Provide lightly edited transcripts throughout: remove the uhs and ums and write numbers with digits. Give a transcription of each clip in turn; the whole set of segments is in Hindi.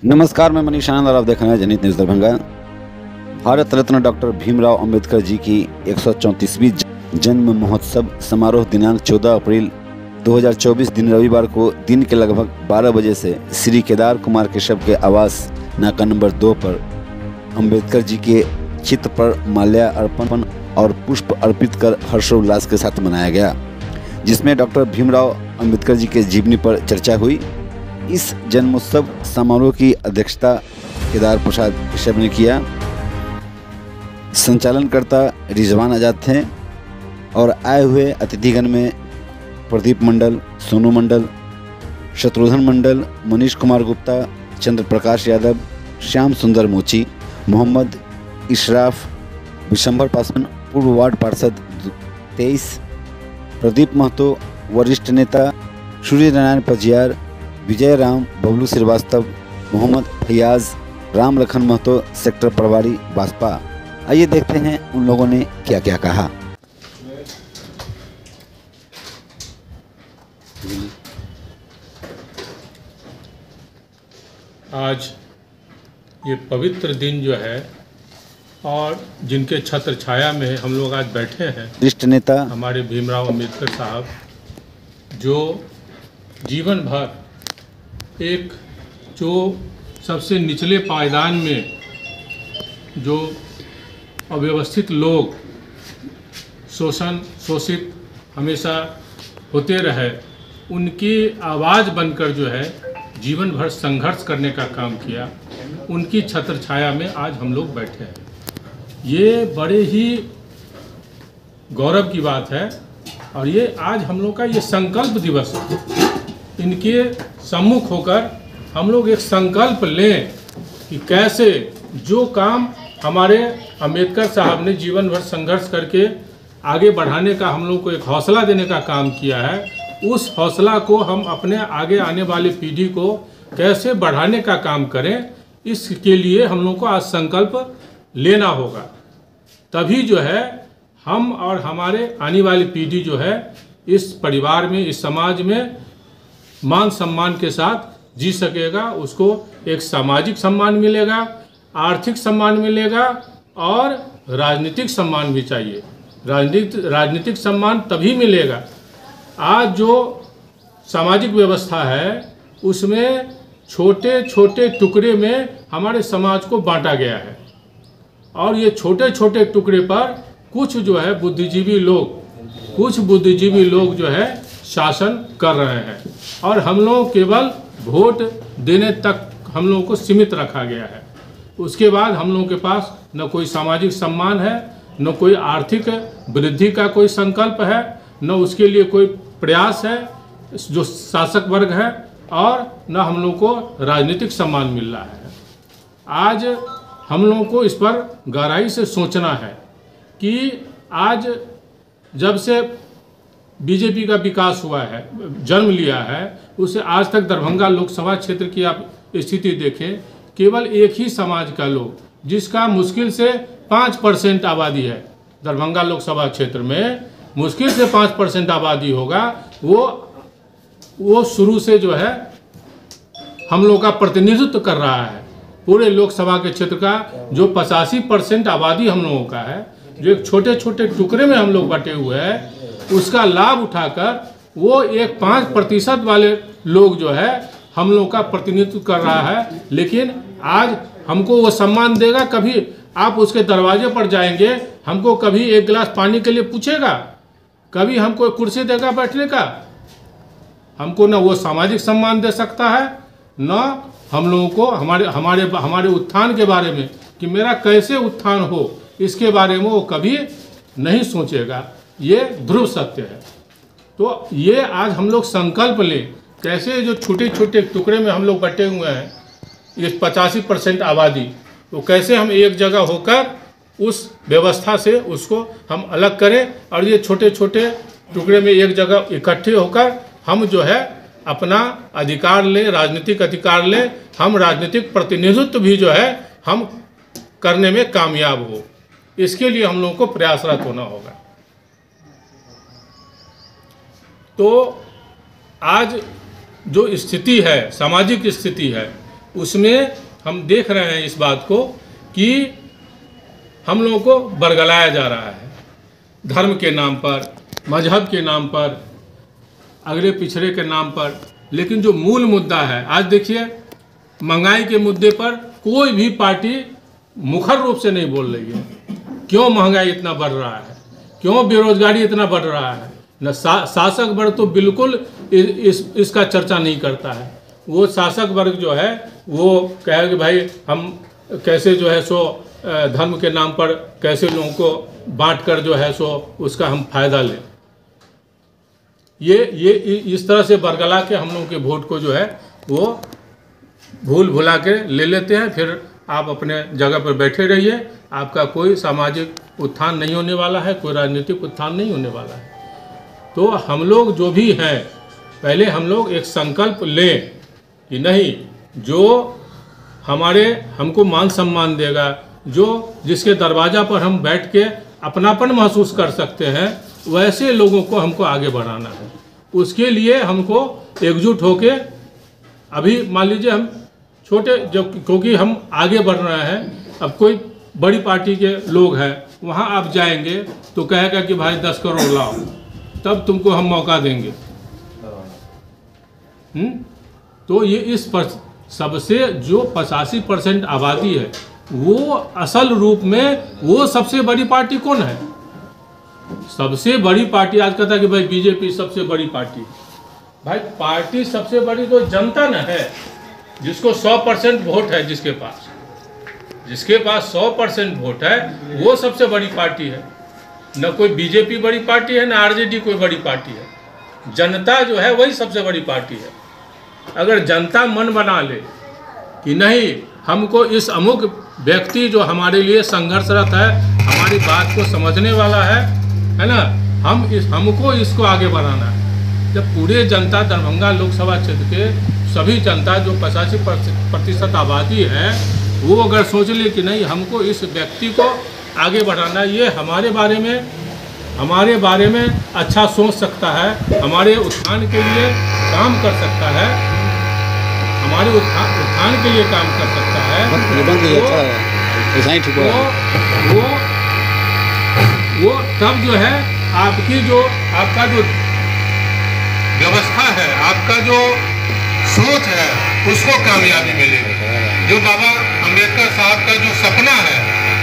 नमस्कार, मैं मनीष आनंद और आप देख रहे हैं जनहित न्यूज़ दरभंगा। भारत रत्न डॉक्टर भीमराव अंबेडकर जी की 134वीं जन्म महोत्सव समारोह दिनांक 14 अप्रैल 2024 दिन रविवार को दिन के लगभग 12 बजे से श्री केदार कुमार केशव के आवास नाका नंबर 2 पर अंबेडकर जी के चित्र पर माल्यार्पण और पुष्प अर्पित कर हर्षोल्लास के साथ मनाया गया, जिसमें डॉक्टर भीमराव अंबेडकर जी के जीवनी पर चर्चा हुई। इस जन्मोत्सव समारोह की अध्यक्षता केदार प्रसाद केशव ने किया। संचालनकर्ता रिजवान आजाद थे और आए हुए अतिथिगण में प्रदीप मंडल, सोनू मंडल, शत्रुघ्न मंडल, मनीष कुमार गुप्ता, चंद्र प्रकाश यादव, श्याम सुंदर मोची, मोहम्मद इशराफ, विशंभर पासवान, पूर्व वार्ड पार्षद 23, प्रदीप महतो, वरिष्ठ नेता सूर्य नारायण पजियार, विजय राम, बबलू श्रीवास्तव, मोहम्मद फैयाज, राम लखन महतो, सेक्टर प्रभारी बासपा। आइए देखते हैं उन लोगों ने क्या क्या कहा। आज ये पवित्र दिन जो है और जिनके छत्र छाया में हम लोग आज बैठे हैं, वरिष्ठ नेता हमारे भीमराव अंबेडकर साहब, जो जीवन भर एक जो सबसे निचले पायदान में जो अव्यवस्थित लोग शोषित हमेशा होते रहे, उनकी आवाज़ बनकर जो है जीवन भर संघर्ष करने का काम किया। उनकी छत्र छाया में आज हम लोग बैठे हैं। ये बड़े ही गौरव की बात है और ये आज हम लोग का ये संकल्प दिवस है। इनके सम्मुख होकर हम लोग एक संकल्प लें कि कैसे जो काम हमारे अंबेडकर साहब ने जीवन भर संघर्ष करके आगे बढ़ाने का हम लोग को एक हौसला देने का काम किया है, उस हौसला को हम अपने आगे आने वाली पीढ़ी को कैसे बढ़ाने का काम करें, इसके लिए हम लोग को आज संकल्प लेना होगा। तभी जो है हम और हमारे आने वाली पीढ़ी जो है इस परिवार में, इस समाज में मान सम्मान के साथ जी सकेगा। उसको एक सामाजिक सम्मान मिलेगा, आर्थिक सम्मान मिलेगा और राजनीतिक सम्मान भी चाहिए। राजनीतिक सम्मान तभी मिलेगा। आज जो सामाजिक व्यवस्था है उसमें छोटे छोटे टुकड़े में हमारे समाज को बांटा गया है और ये छोटे छोटे टुकड़े पर कुछ जो है बुद्धिजीवी लोग जो है शासन कर रहे हैं और हम लोग केवल वोट देने तक हम लोगों को सीमित रखा गया है। उसके बाद हम लोगों के पास न कोई सामाजिक सम्मान है, न कोई आर्थिक वृद्धि का कोई संकल्प है, न उसके लिए कोई प्रयास है जो शासक वर्ग है, और न हम लोगों को राजनीतिक सम्मान मिल रहा है। आज हम लोगों को इस पर गहराई से सोचना है कि आज जब से बीजेपी का विकास हुआ है, जन्म लिया है, उससे आज तक दरभंगा लोकसभा क्षेत्र की आप स्थिति देखें, केवल एक ही समाज का लोग, जिसका मुश्किल से 5% आबादी है दरभंगा लोकसभा क्षेत्र में, मुश्किल से 5% आबादी होगा, वो शुरू से जो है हम लोग का प्रतिनिधित्व कर रहा है। पूरे लोकसभा के क्षेत्र का जो 85% आबादी हम लोगों का है, जो एक छोटे छोटे टुकड़े में हम लोग बटे हुए हैं, उसका लाभ उठाकर वो एक 5% वाले लोग जो है हम लोग का प्रतिनिधित्व कर रहा है। लेकिन आज हमको वो सम्मान देगा? कभी आप उसके दरवाजे पर जाएंगे, हमको कभी एक गिलास पानी के लिए पूछेगा? कभी हमको कुर्सी देगा बैठने का? हमको ना वो सामाजिक सम्मान दे सकता है, ना हम लोगों को हमारे उत्थान के बारे में कि मेरा कैसे उत्थान हो, इसके बारे में वो कभी नहीं सोचेगा। ये ध्रुव सत्य है। तो ये आज हम लोग संकल्प लें, कैसे जो छोटे छोटे टुकड़े में हम लोग बटे हुए हैं, ये 85% आबादी, तो कैसे हम एक जगह होकर उस व्यवस्था से उसको हम अलग करें और ये छोटे छोटे टुकड़े में एक जगह इकट्ठे होकर हम जो है अपना अधिकार लें, राजनीतिक अधिकार लें, हम राजनीतिक प्रतिनिधित्व भी जो है हम करने में कामयाब हो। इसके लिए हम लोगों को प्रयासरत होना होगा। तो आज जो स्थिति है, सामाजिक स्थिति है, उसमें हम देख रहे हैं इस बात को कि हम लोगों को बरगलाया जा रहा है धर्म के नाम पर, मजहब के नाम पर, अगले पिछड़े के नाम पर। लेकिन जो मूल मुद्दा है, आज देखिए महंगाई के मुद्दे पर कोई भी पार्टी मुखर रूप से नहीं बोल रही है। क्यों महंगाई इतना बढ़ रहा है, क्यों बेरोजगारी इतना बढ़ रहा है, न शासक वर्ग तो बिल्कुल इसका चर्चा नहीं करता है। वो शासक वर्ग जो है वो कहे कि भाई हम कैसे जो है सो धर्म के नाम पर कैसे लोगों को बांट कर जो है सो उसका हम फायदा लें। ये इस तरह से बरगला के हम लोगों के वोट को जो है वो भूल भुला के ले लेते हैं। फिर आप अपने जगह पर बैठे रहिए, आपका कोई सामाजिक उत्थान नहीं होने वाला है, कोई राजनीतिक उत्थान नहीं होने वाला है। तो हम लोग जो भी हैं, पहले हम लोग एक संकल्प लें कि नहीं, जो हमको मान सम्मान देगा, जो जिसके दरवाज़ा पर हम बैठ के अपनापन महसूस कर सकते हैं, वैसे लोगों को हमको आगे बढ़ाना है। उसके लिए हमको एकजुट होके, अभी मान लीजिए हम छोटे, जब क्योंकि हम आगे बढ़ रहे हैं, अब कोई बड़ी पार्टी के लोग हैं, वहाँ आप जाएंगे तो कहेगा कि भाई 10 करोड़ लाओ, तब तुमको हम मौका देंगे। तो ये इस पर सबसे जो 85% आबादी है, वो असल रूप में वो सबसे बड़ी पार्टी कौन है? सबसे बड़ी पार्टी आज कहता है कि भाई बीजेपी सबसे बड़ी पार्टी। भाई पार्टी सबसे बड़ी तो जनता न है, जिसको 100% वोट है, जिसके पास 100% वोट है, वो सबसे बड़ी पार्टी है। न कोई बीजेपी बड़ी पार्टी है, न आरजेडी कोई बड़ी पार्टी है। जनता जो है वही सबसे बड़ी पार्टी है। अगर जनता मन बना ले कि नहीं, हमको इस अमुक व्यक्ति जो हमारे लिए संघर्षरत है, हमारी बात को समझने वाला है ना, हमको इसको आगे बढ़ाना है। जब पूरे जनता, दरभंगा लोकसभा क्षेत्र के सभी जनता जो 85% आबादी है, वो अगर सोच ले कि नहीं, हमको इस व्यक्ति को आगे बढ़ाना, ये हमारे बारे में अच्छा सोच सकता है, हमारे उत्थान के लिए काम कर सकता है, हमारे उत्थान के लिए काम कर सकता है, वो तब जो है आपका जो व्यवस्था है, आपका जो सोच है, उसको कामयाबी मिलेगी। जो बाबा अम्बेडकर साहब का जो सपना है,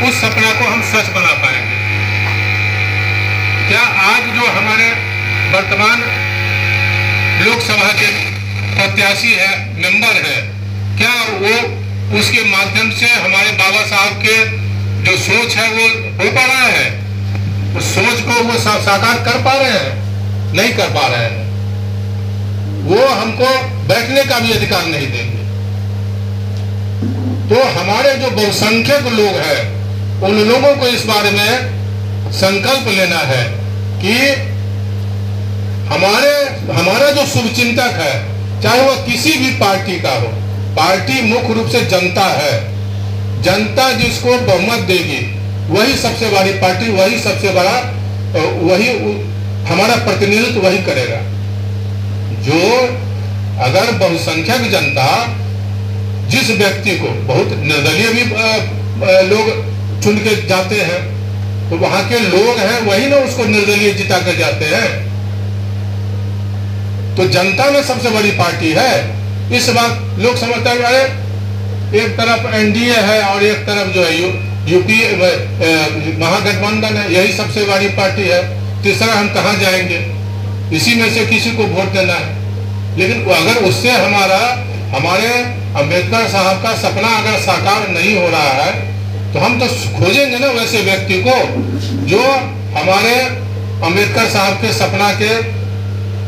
उस सपना को हम सच बना पाएंगे। क्या आज जो हमारे वर्तमान लोकसभा के प्रत्याशी है, मेंबर है, क्या वो उसके माध्यम से हमारे बाबा साहब के जो सोच है वो हो पा रहा है? उस सोच को वो साकार कर पा रहे हैं? नहीं कर पा रहे हैं। वो हमको बैठने का भी अधिकार नहीं देंगे। तो हमारे जो बहुसंख्यक लोग हैं, उन लोगों को इस बारे में संकल्प लेना है कि हमारा जो शुभचिंतक है, चाहे वह किसी भी पार्टी का हो, पार्टी मुख्य रूप से जनता है। जनता जिसको बहुमत देगी वही सबसे बड़ी पार्टी, वही सबसे बड़ा, वही हमारा प्रतिनिधित्व वही करेगा। जो अगर बहुसंख्यक जनता जिस व्यक्ति को, बहुत निर्दलीय भी लोग चुन के जाते हैं, तो वहां के लोग हैं वही ना उसको निर्दलीय जिता कर जाते हैं। तो जनता में सबसे बड़ी पार्टी है। इस बात लोग समझते हैं, एक तरफ एनडीए है और एक तरफ जो है यूपी महागठबंधन है, यही सबसे बड़ी पार्टी है, तीसरा हम कहाँ जाएंगे? इसी में से किसी को वोट देना है। लेकिन अगर उससे हमारे अम्बेडकर साहब का सपना अगर साकार नहीं हो रहा है, तो हम तो खोजेंगे ना वैसे व्यक्ति को जो हमारे अम्बेडकर साहब के सपना के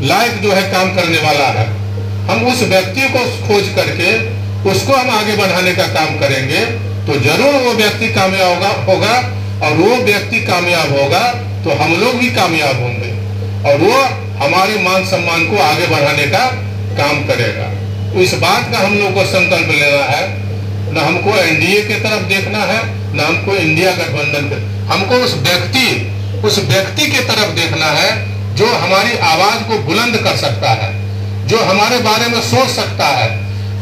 लायक जो है काम करने वाला है। हम उस व्यक्ति को खोज करके उसको हम आगे बढ़ाने का काम करेंगे, तो जरूर वो व्यक्ति कामयाब होगा। और वो व्यक्ति कामयाब होगा तो हम लोग भी कामयाब होंगे, और वो हमारे मान सम्मान को आगे बढ़ाने का काम करेगा। तो इस बात का हम लोग को संकल्प लेना है। न हमको एनडीए की तरफ देखना है, न हमको इंडिया गठबंधन पे, हमको उस व्यक्ति की तरफ देखना है जो हमारी आवाज को बुलंद कर सकता है, जो हमारे बारे में सोच सकता है,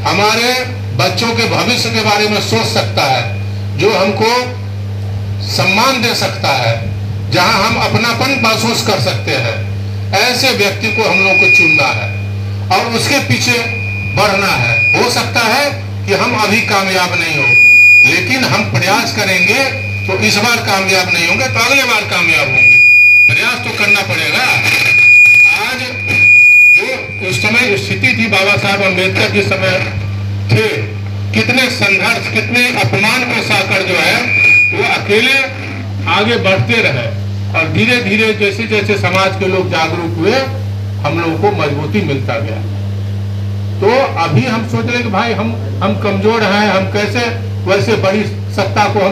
हमारे बच्चों के भविष्य के बारे में सोच सकता है, जो हमको सम्मान दे सकता है, जहां हम अपनापन महसूस कर सकते हैं, ऐसे व्यक्ति को हम लोगों को चुनना है और उसके पीछे बढ़ना है। हो सकता है कि हम अभी कामयाब नहीं हो, लेकिन हम प्रयास करेंगे तो इस बार कामयाब नहीं होंगे तो अगले बार कामयाब होंगे। प्रयास तो करना पड़ेगा। आज जो उस समय स्थिति थी, बाबा साहब अम्बेडकर के समय थे, कितने संघर्ष, कितने अपमान को सहकर जो है वो अकेले आगे बढ़ते रहे और धीरे धीरे जैसे जैसे समाज के लोग जागरूक हुए, हम लोगों को मजबूती मिलता गया। तो अभी हम सोच रहे कि भाई हम कमजोर हैं, हम कैसे वैसे बड़ी सत्ता को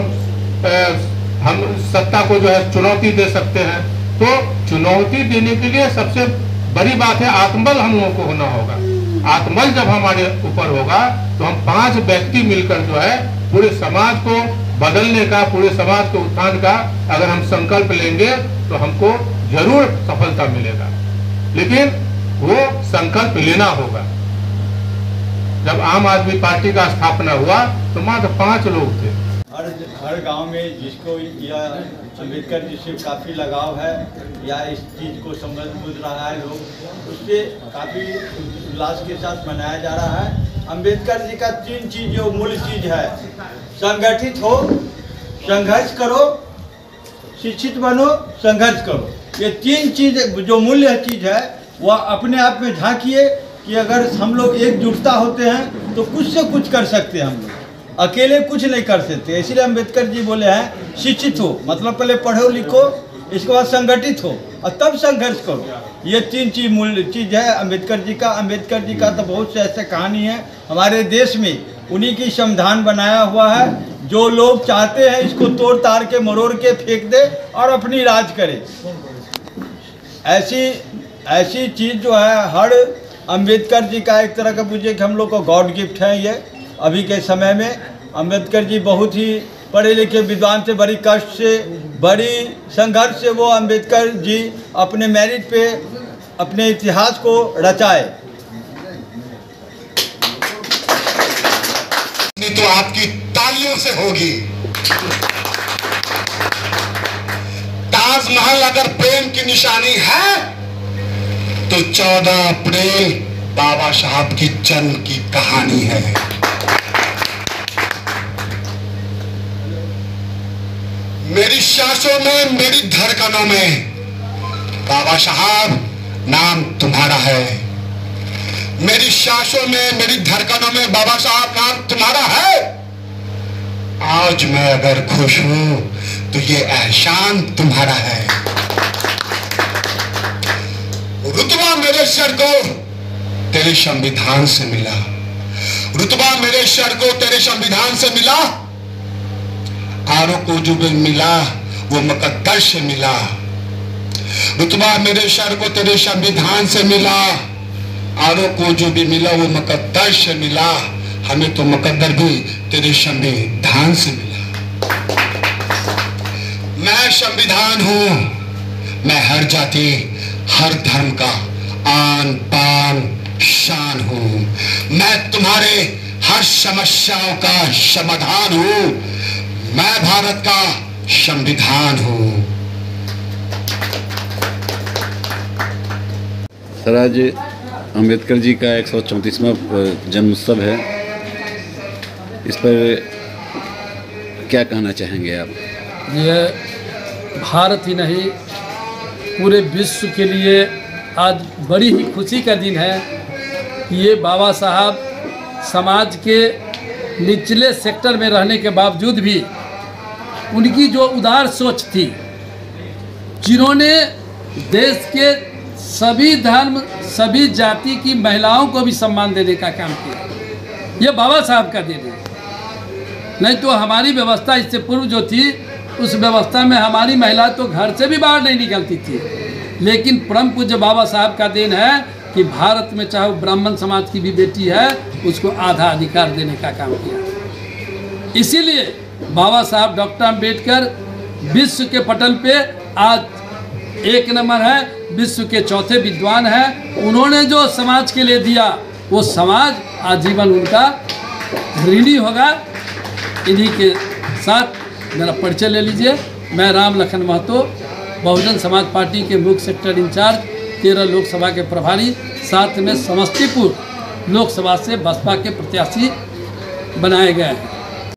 हम सत्ता को जो है चुनौती दे सकते हैं। तो चुनौती देने के लिए सबसे बड़ी बात है आत्मबल हम लोगों को होना होगा। आत्मबल जब हमारे ऊपर होगा तो हम 5 व्यक्ति मिलकर जो है पूरे समाज को बदलने का, पूरे समाज के उत्थान का अगर हम संकल्प लेंगे तो हमको जरूर सफलता मिलेगा। लेकिन वो संकल्प लेना होगा। जब आम आदमी पार्टी का स्थापना हुआ तो मात्र 5 लोग थे। हर गांव में जिसको यह अम्बेडकर जी से काफ़ी लगाव है या इस चीज़ को समझ बुझ रहा है लोग, उससे काफ़ी उल्लास के साथ मनाया जा रहा है। अम्बेडकर जी का 3 चीज़ जो मूल चीज़ है, संगठित हो, संघर्ष करो, शिक्षित बनो, संघर्ष करो। ये 3 चीज़ जो मूल्य चीज़ है वह अपने आप में झांकिए कि अगर हम लोग एकजुटता होते हैं तो कुछ से कुछ कर सकते हैं। हम लोग अकेले कुछ नहीं कर सकते। इसलिए अम्बेडकर जी बोले हैं शिक्षित हो, मतलब पहले पढ़ो लिखो, इसके बाद संगठित हो और तब संघर्ष करो। ये 3 चीज़ मूल चीज़ है अम्बेडकर जी का। अम्बेडकर जी का तो बहुत से ऐसे कहानी है हमारे देश में, उन्हीं की संविधान बनाया हुआ है। जो लोग चाहते हैं इसको तोड़ ताड़ के मरोड़ के फेंक दे और अपनी राज करे, ऐसी चीज़ जो है हर अम्बेडकर जी का एक तरह का पूछिए कि हम लोग को गॉड गिफ्ट है। ये अभी के समय में अम्बेडकर जी बहुत ही पढ़े लिखे विद्वान से, बड़ी कष्ट से, बड़ी संघर्ष से वो अम्बेडकर जी अपने मेरिट पे अपने इतिहास को रचाए। तो आपकी तालियों से होगी। ताजमहल अगर प्रेम की निशानी है तो 14 अप्रैल बाबा साहब की जन्म की कहानी है। मेरी सांसों में, मेरी धड़कनों में बाबा साहब नाम तुम्हारा है। मेरी सांसों में, मेरी धड़कनों में बाबा साहब नाम तुम्हारा है। आज मैं अगर खुश हूं तो ये एहसान तुम्हारा है। रुतबा मेरे सर को तेरे संविधान से मिला, रुतबा मेरे सर को तेरे संविधान से मिला। आरों को जो भी मिला वो मुकद्दर से मिला। रुतबा मेरे सर को तेरे संविधान से मिला, आरों को जो भी मिला वो मुकद्दर से मिला। हमें तो मुकद्दर भी तेरे संविधान से मिला। मैं संविधान हूं, मैं हर जाति हर धर्म का आन पान शान हूं। मैं तुम्हारे हर समस्याओं का समाधान हूं। मैं भारत का संविधान हूं। सर, आज अम्बेडकर जी का 134वां जन्मोत्सव है, इस पर क्या कहना चाहेंगे आप? यह भारत ही नहीं पूरे विश्व के लिए आज बड़ी ही खुशी का दिन है कि ये बाबा साहब समाज के निचले सेक्टर में रहने के बावजूद भी उनकी जो उदार सोच थी, जिन्होंने देश के सभी धर्म सभी जाति की महिलाओं को भी सम्मान देने का काम किया, ये बाबा साहब का देन है। नहीं तो हमारी व्यवस्था इससे पूर्व जो थी उस व्यवस्था में हमारी महिला तो घर से भी बाहर नहीं निकलती थी। लेकिन परम पूज्य बाबा साहब का देन है कि भारत में चाहे वो ब्राह्मण समाज की भी बेटी है उसको आधा अधिकार देने का काम किया। इसीलिए बाबा साहब डॉक्टर अम्बेडकर विश्व के पटल पे आज 1 नंबर है, विश्व के चौथे विद्वान हैं। उन्होंने जो समाज के लिए दिया वो समाज आजीवन उनका ऋणी होगा। इन्हीं के साथ मेरा परिचय ले लीजिए। मैं राम लखन महतो, बहुजन समाज पार्टी के मुख्य सेक्टर इंचार्ज, 13 लोकसभा के प्रभारी, साथ में समस्तीपुर लोकसभा से बसपा के प्रत्याशी बनाए गए हैं।